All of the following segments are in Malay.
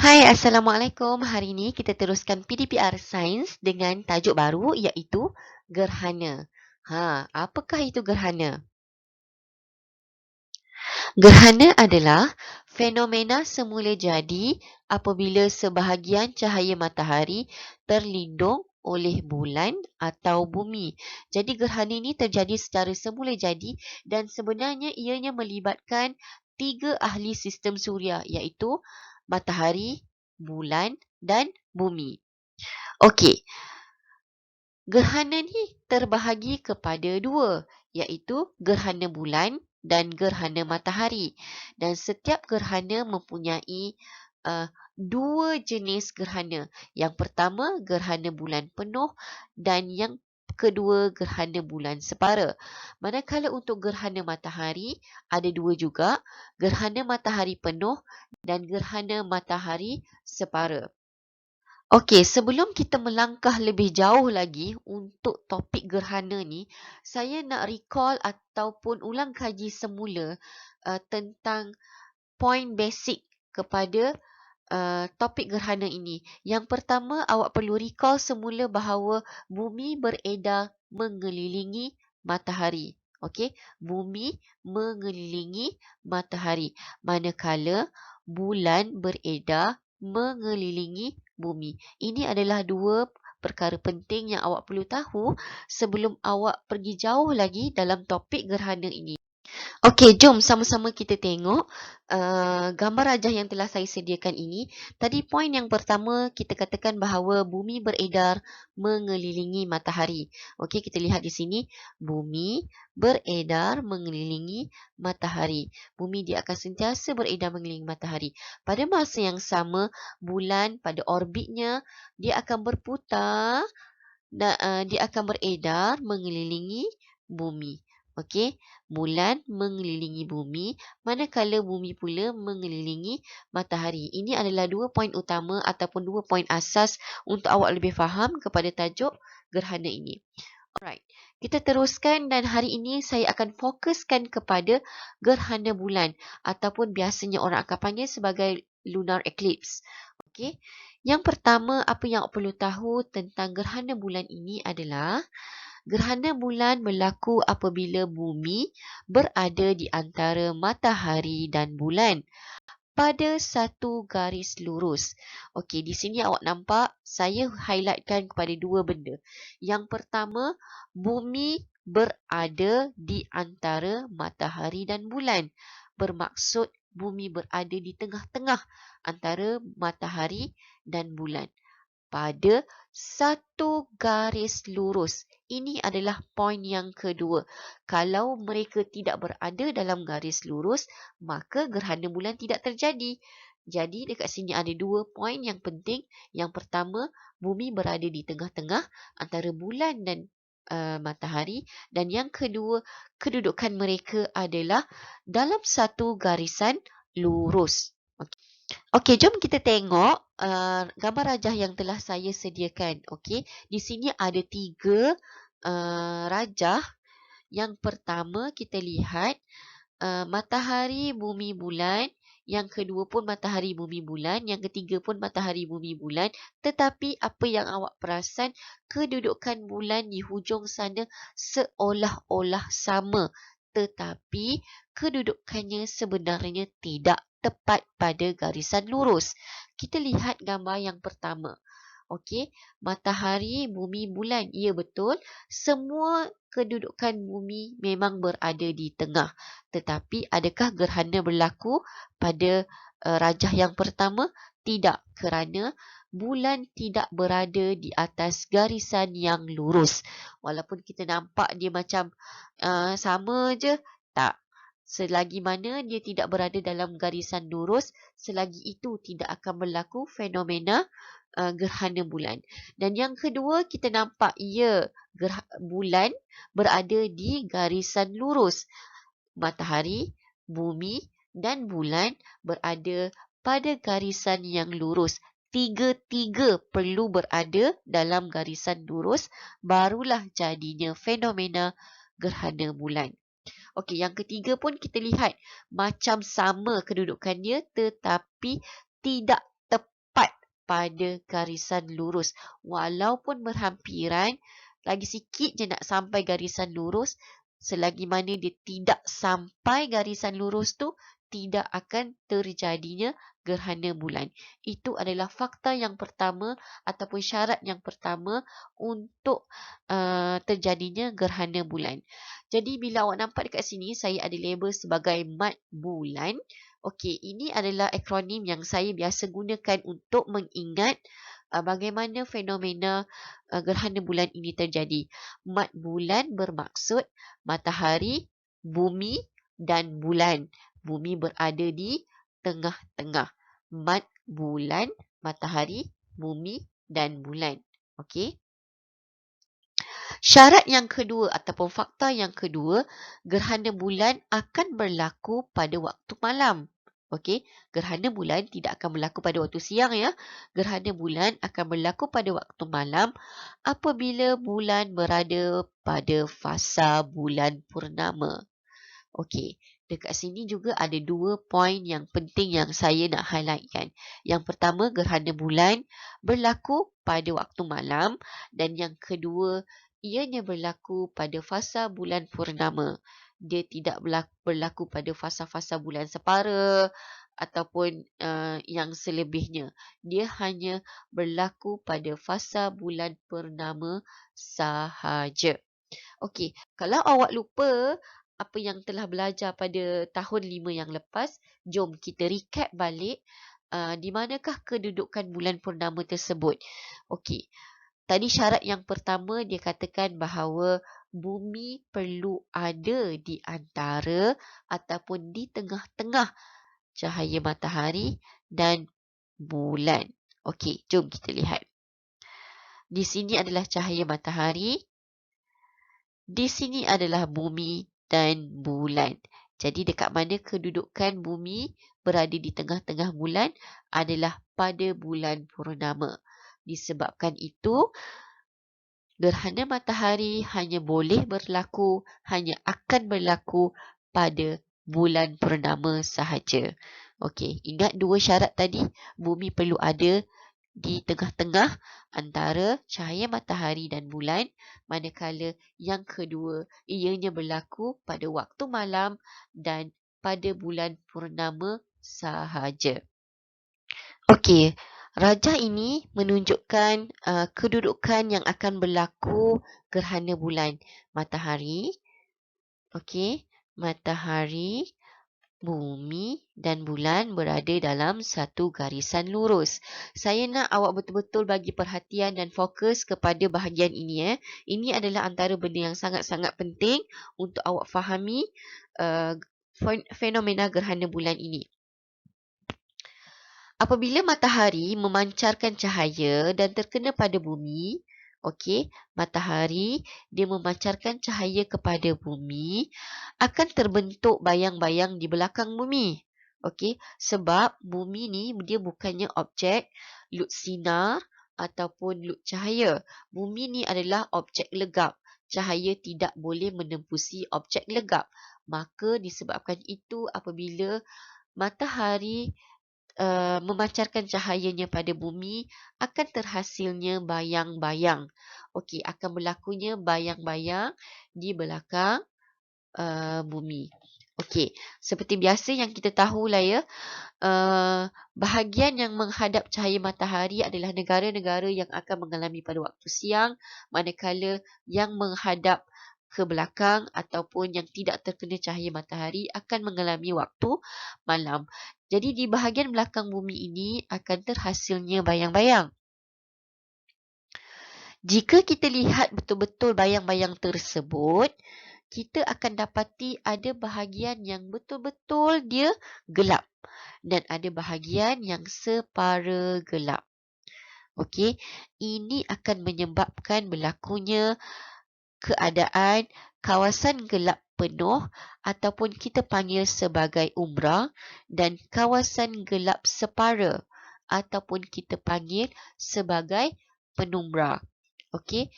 Hai, Assalamualaikum. Hari ini kita teruskan PDPR Sains dengan tajuk baru iaitu gerhana. Apakah itu gerhana? Gerhana adalah fenomena semula jadi apabila sebahagian cahaya matahari terlindung oleh bulan atau bumi. Jadi gerhana ini terjadi secara semula jadi dan sebenarnya ianya melibatkan tiga ahli sistem suria iaitu matahari, bulan dan bumi. Okey, gerhana ni terbahagi kepada dua, iaitu gerhana bulan dan gerhana matahari. Dan setiap gerhana mempunyai dua jenis gerhana. Yang pertama, gerhana bulan penuh dan yang kedua, gerhana bulan separa. Manakala untuk gerhana matahari, ada dua juga, gerhana matahari penuh dan gerhana matahari separa. Okey, sebelum kita melangkah lebih jauh lagi untuk topik gerhana ni, saya nak recall ataupun ulang kaji semula tentang poin basic kepada topik gerhana ini. Yang pertama, awak perlu recall semula bahawa bumi beredar mengelilingi matahari. Okey, bumi mengelilingi matahari. Manakala bulan beredar mengelilingi bumi. Ini adalah dua perkara penting yang awak perlu tahu sebelum awak pergi jauh lagi dalam topik gerhana ini. Okey, jom sama-sama kita tengok gambar rajah yang telah saya sediakan ini. Tadi poin yang pertama kita katakan bahawa bumi beredar mengelilingi matahari. Okey, kita lihat di sini. Bumi beredar mengelilingi matahari. Bumi dia akan sentiasa beredar mengelilingi matahari. Pada masa yang sama, bulan pada orbitnya dia akan berputar dan dia akan beredar mengelilingi bumi. Okey, bulan mengelilingi bumi, manakala bumi pula mengelilingi matahari. Ini adalah dua poin utama ataupun dua poin asas untuk awak lebih faham kepada tajuk gerhana ini. Alright, kita teruskan dan hari ini saya akan fokuskan kepada gerhana bulan ataupun biasanya orang akan panggil sebagai lunar eclipse. Okey. Yang pertama, apa yang awak perlu tahu tentang gerhana bulan ini adalah gerhana bulan berlaku apabila bumi berada di antara matahari dan bulan pada satu garis lurus. Okey, di sini awak nampak saya highlightkan kepada dua benda. Yang pertama, bumi berada di antara matahari dan bulan. Bermaksud bumi berada di tengah-tengah antara matahari dan bulan pada satu garis lurus. Ini adalah poin yang kedua. Kalau mereka tidak berada dalam garis lurus, maka gerhana bulan tidak terjadi. Jadi dekat sini ada dua poin yang penting. Yang pertama, bumi berada di tengah-tengah antara bulan dan matahari. Dan yang kedua, kedudukan mereka adalah dalam satu garisan lurus. Okey, jom kita tengok gambar rajah yang telah saya sediakan. Okey, di sini ada tiga rajah. Yang pertama kita lihat matahari, bumi, bulan. Yang kedua pun matahari, bumi, bulan. Yang ketiga pun matahari, bumi, bulan. Tetapi apa yang awak perasan, kedudukan bulan di hujung sana seolah-olah sama. Tetapi kedudukannya sebenarnya tidak tepat pada garisan lurus. Kita lihat gambar yang pertama. Okey, matahari, bumi, bulan. Ya, betul. Semua kedudukan bumi memang berada di tengah. Tetapi adakah gerhana berlaku pada rajah yang pertama? Tidak, kerana bulan tidak berada di atas garisan yang lurus. Walaupun kita nampak dia macam sama je, tak. Selagi mana dia tidak berada dalam garisan lurus, selagi itu tidak akan berlaku fenomena gerhana bulan. Dan yang kedua, kita nampak bulan berada di garisan lurus. Matahari, bumi dan bulan berada pada garisan yang lurus. Tiga-tiga perlu berada dalam garisan lurus, barulah jadinya fenomena gerhana bulan. Okey, yang ketiga pun kita lihat macam sama kedudukan dia tetapi tidak pada garisan lurus. Walaupun berhampiran, lagi sikit je nak sampai garisan lurus, selagi mana dia tidak sampai garisan lurus tu, tidak akan terjadinya gerhana bulan. Itu adalah fakta yang pertama ataupun syarat yang pertama untuk terjadinya gerhana bulan. Jadi bila awak nampak dekat sini, saya ada label sebagai mat bulan. Okey, ini adalah akronim yang saya biasa gunakan untuk mengingat bagaimana fenomena gerhana bulan ini terjadi. Mat bulan bermaksud matahari, bumi dan bulan. Bumi berada di tengah-tengah. Mat bulan, matahari, bumi dan bulan. Okey. Syarat yang kedua ataupun fakta yang kedua, gerhana bulan akan berlaku pada waktu malam. Okey, gerhana bulan tidak akan berlaku pada waktu siang ya. Gerhana bulan akan berlaku pada waktu malam apabila bulan berada pada fasa bulan purnama. Okey, dekat sini juga ada dua poin yang penting yang saya nak highlightkan. Yang pertama, gerhana bulan berlaku pada waktu malam dan yang kedua, ianya berlaku pada fasa bulan purnama. Dia tidak berlaku pada fasa-fasa bulan separa ataupun yang selebihnya. Dia hanya berlaku pada fasa bulan purnama sahaja. Okey, kalau awak lupa apa yang telah belajar pada tahun 5 yang lepas, jom kita recap balik di manakah kedudukan bulan purnama tersebut. Okey, tadi syarat yang pertama dia katakan bahawa bumi perlu ada di antara ataupun di tengah-tengah cahaya matahari dan bulan. Okey, jom kita lihat. Di sini adalah cahaya matahari. Di sini adalah bumi dan bulan. Jadi dekat mana kedudukan bumi berada di tengah-tengah bulan adalah pada bulan purnama. Disebabkan itu, gerhana matahari hanya boleh berlaku, hanya akan berlaku pada bulan purnama sahaja. Okey, ingat dua syarat tadi. Bumi perlu ada di tengah-tengah antara cahaya matahari dan bulan, manakala yang kedua ianya berlaku pada waktu malam dan pada bulan purnama sahaja. Okey, rajah ini menunjukkan kedudukan yang akan berlaku gerhana bulan. Matahari, okey, matahari, bumi dan bulan berada dalam satu garisan lurus. Saya nak awak betul-betul bagi perhatian dan fokus kepada bahagian ini. Ini adalah antara benda yang sangat-sangat penting untuk awak fahami fenomena gerhana bulan ini. Apabila matahari memancarkan cahaya dan terkena pada bumi, okey, matahari dia memancarkan cahaya kepada bumi, akan terbentuk bayang-bayang di belakang bumi. Okey, sebab bumi ni dia bukannya objek lut sinar ataupun lut cahaya. Bumi ni adalah objek legap. Cahaya tidak boleh menembusi objek legap. Maka disebabkan itu apabila matahari memancarkan cahayanya pada bumi, akan terhasilnya bayang-bayang. Okey, akan berlakunya bayang-bayang di belakang bumi. Okey, seperti biasa yang kita tahulah ya, bahagian yang menghadap cahaya matahari adalah negara-negara yang akan mengalami pada waktu siang, manakala yang menghadap ke belakang ataupun yang tidak terkena cahaya matahari akan mengalami waktu malam. Jadi di bahagian belakang bumi ini akan terhasilnya bayang-bayang. Jika kita lihat betul-betul bayang-bayang tersebut, kita akan dapati ada bahagian yang betul-betul dia gelap dan ada bahagian yang separa gelap. Okey, ini akan menyebabkan berlakunya keadaan kawasan gelap penuh ataupun kita panggil sebagai umbra dan kawasan gelap separa ataupun kita panggil sebagai penumbra. Okey,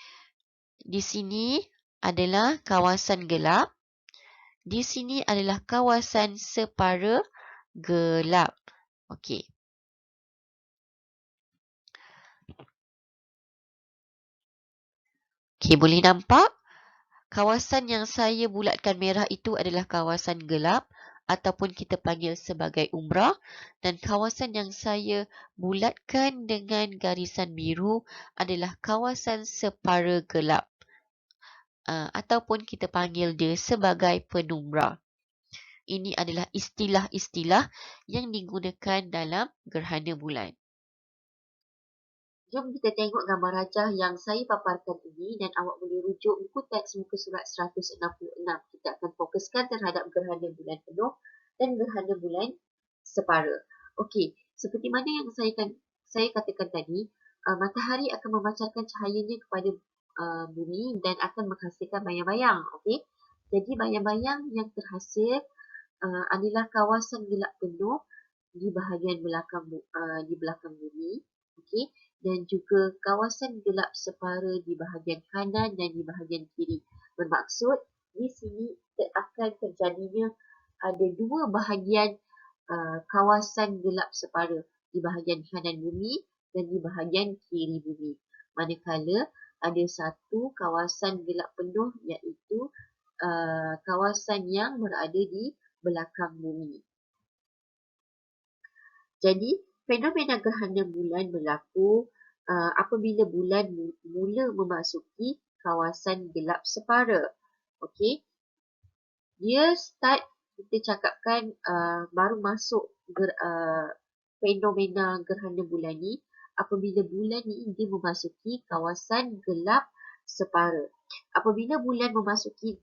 di sini adalah kawasan gelap. Di sini adalah kawasan separa gelap. Okey. Okey, boleh nampak? Kawasan yang saya bulatkan merah itu adalah kawasan gelap ataupun kita panggil sebagai umbra, dan kawasan yang saya bulatkan dengan garisan biru adalah kawasan separa gelap, ataupun kita panggil dia sebagai penumbra. Ini adalah istilah-istilah yang digunakan dalam gerhana bulan. Jom kita tengok gambar rajah yang saya paparkan ini dan awak boleh rujuk buku teks muka surat 166. Kita akan fokuskan terhadap gerhana bulan penuh dan gerhana bulan separa. Okey, seperti mana yang saya katakan tadi, matahari akan memancarkan cahayanya kepada bumi dan akan menghasilkan bayang-bayang. Okey, jadi bayang-bayang yang terhasil adalah kawasan gelap penuh di bahagian belakang bumi. Okey, dan juga kawasan gelap separa di bahagian kanan dan di bahagian kiri. Bermaksud di sini akan terjadinya ada dua bahagian kawasan gelap separa di bahagian kanan bumi dan di bahagian kiri bumi. Manakala ada satu kawasan gelap penuh iaitu kawasan yang berada di belakang bumi. Jadi, fenomena gerhana bulan berlaku apabila bulan mula memasuki kawasan gelap separa. Okey. Dia start, kita cakapkan baru masuk fenomena gerhana bulan ni apabila bulan ni dia memasuki kawasan gelap separa. Apabila bulan memasuki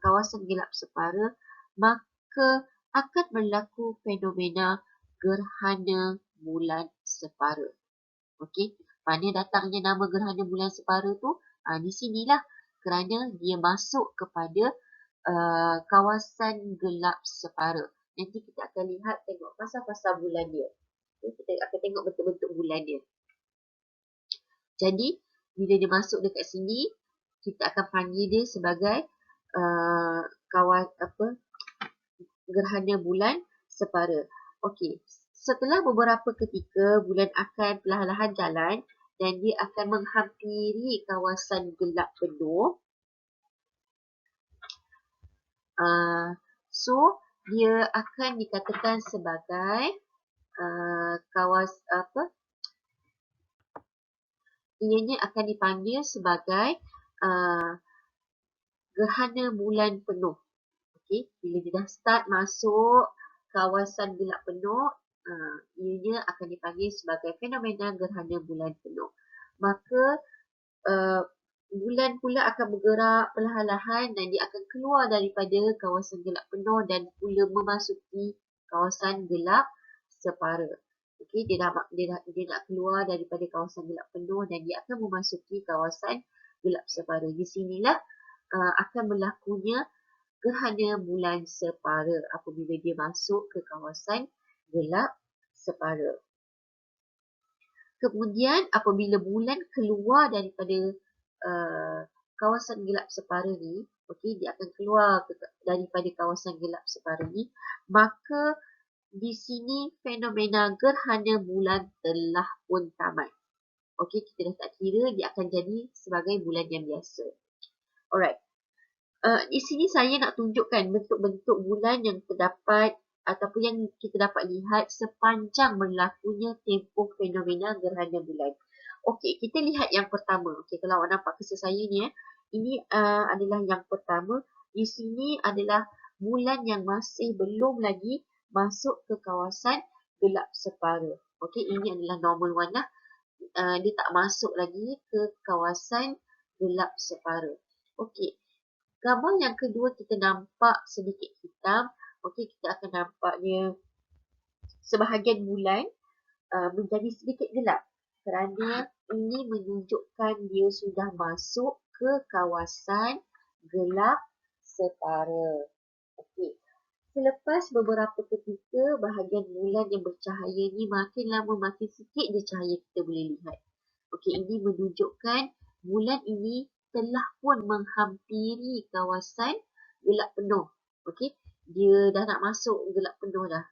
kawasan gelap separa, maka akan berlaku fenomena gerhana bulan separa. Okey, mana datangnya nama gerhana bulan separa tu? Di sinilah, kerana dia masuk kepada kawasan gelap separa. Nanti kita akan lihat, tengok pasal-pasal bulan dia. Kita akan tengok bentuk-bentuk bulan dia. Jadi, bila dia masuk dekat sini, kita akan panggil dia sebagai gerhana bulan separa. Okey, setelah beberapa ketika, bulan akan perlahan-lahan jalan dan dia akan menghampiri kawasan gelap penuh. So, dia akan dikatakan sebagai ianya akan dipanggil sebagai gerhana bulan penuh. Okey, bila dia dah start masuk kawasan gelap penuh, ianya akan dipanggil sebagai fenomena gerhana bulan penuh. Maka bulan pula akan bergerak perlahan-lahan dan dia akan keluar daripada kawasan gelap penuh dan pula memasuki kawasan gelap separa. Okey, dia nak keluar daripada kawasan gelap penuh dan dia akan memasuki kawasan gelap separa. Di sinilah akan berlakunya gerhana bulan separa apabila dia masuk ke kawasan gelap separa. Kemudian apabila bulan keluar daripada kawasan gelap separa ni, okey, dia akan keluar daripada kawasan gelap separa ni, maka di sini fenomena gerhana bulan telah pun tamat. Okey, kita dah tak kira, dia akan jadi sebagai bulan yang biasa. Alright. Di sini saya nak tunjukkan bentuk-bentuk bulan yang terdapat ataupun yang kita dapat lihat sepanjang berlakunya tempoh fenomena gerhana bulan. Okey, kita lihat yang pertama. Okey, kalau awak nampak keser saya ni, ini adalah yang pertama. Di sini adalah bulan yang masih belum lagi masuk ke kawasan gelap separa. Okey, ini adalah normal one lah. Dia tak masuk lagi ke kawasan gelap separa. Okey, gambar yang kedua kita nampak sedikit hitam. Okey, kita akan nampaknya sebahagian bulan menjadi sedikit gelap kerana ini menunjukkan dia sudah masuk ke kawasan gelap separa. Okey. Selepas beberapa ketika, bahagian bulan yang bercahaya ni makin lama makin sikit je cahaya kita boleh lihat. Okey, ini menunjukkan bulan ini telah pun menghampiri kawasan gelap penuh. Okey, dia dah nak masuk gelap penuh dah.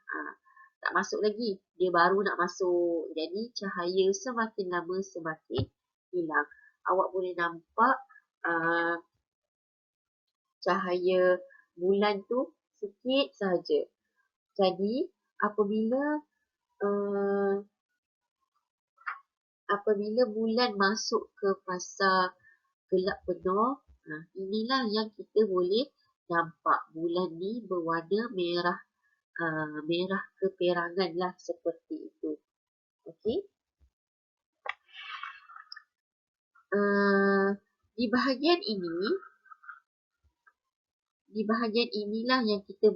Tak masuk lagi, dia baru nak masuk. Jadi cahaya semakin lama semakin hilang. Awak boleh nampak cahaya bulan tu sikit sahaja. Jadi apabila bulan masuk ke fasa gelap penuh, inilah yang kita boleh nampak bulan ni berwarna merah, merah keperangan lah seperti itu. Okey. Di bahagian inilah yang kita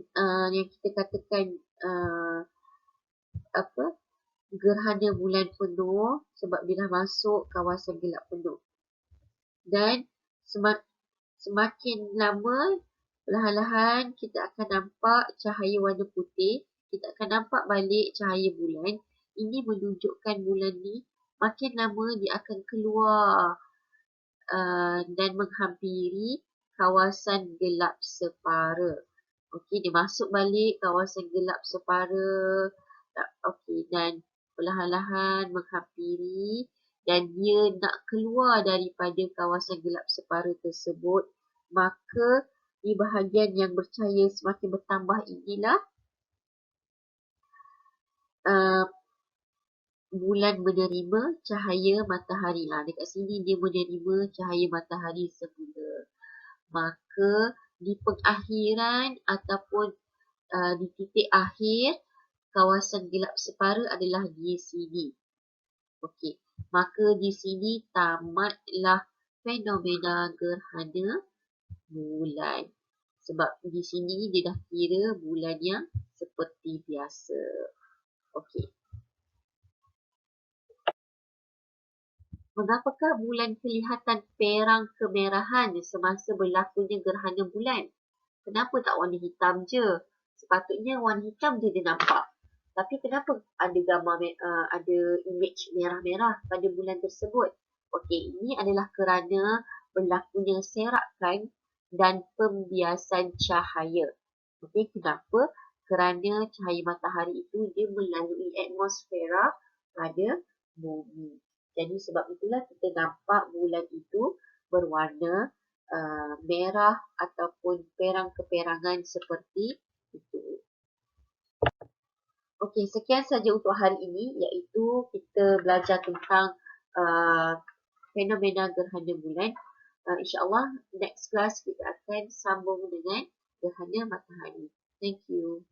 katakan gerhana bulan penuh, sebab dia dah masuk kawasan gelap penuh. Dan semakin lama, perlahan-lahan kita akan nampak cahaya warna putih. Kita akan nampak balik cahaya bulan. Ini menunjukkan bulan ni makin lama dia akan keluar dan menghampiri kawasan gelap separa. Okey, dia masuk balik kawasan gelap separa. Okey, dan perlahan-lahan menghampiri dan dia nak keluar daripada kawasan gelap separa tersebut, maka di bahagian yang bercahaya semakin bertambah inilah bulan menerima cahaya matahari. Dekat sini dia menerima cahaya matahari semula. Maka di pengakhiran ataupun di titik akhir kawasan gelap separa adalah di sini. Okey, maka di sini tamatlah fenomena gerhana bulan. Sebab di sini dia dah kira bulan yang seperti biasa. Okey. Mengapakah bulan kelihatan perang kemerahan semasa berlakunya gerhana bulan? Kenapa tak warna hitam je? Sepatutnya warna hitam je dia nampak. Tapi kenapa ada gambar, ada image merah-merah pada bulan tersebut? Okey, ini adalah kerana berlakunya serakan dan pembiasan cahaya. Okey, kenapa? Kerana cahaya matahari itu dia melalui atmosfera pada bumi. Jadi sebab itulah kita nampak bulan itu berwarna merah ataupun perang-keperangan seperti itu. Okey, sekian saja untuk hari ini, iaitu kita belajar tentang fenomena gerhana bulan. InsyaAllah next class kita akan sambung dengan gerhana matahari. Thank you.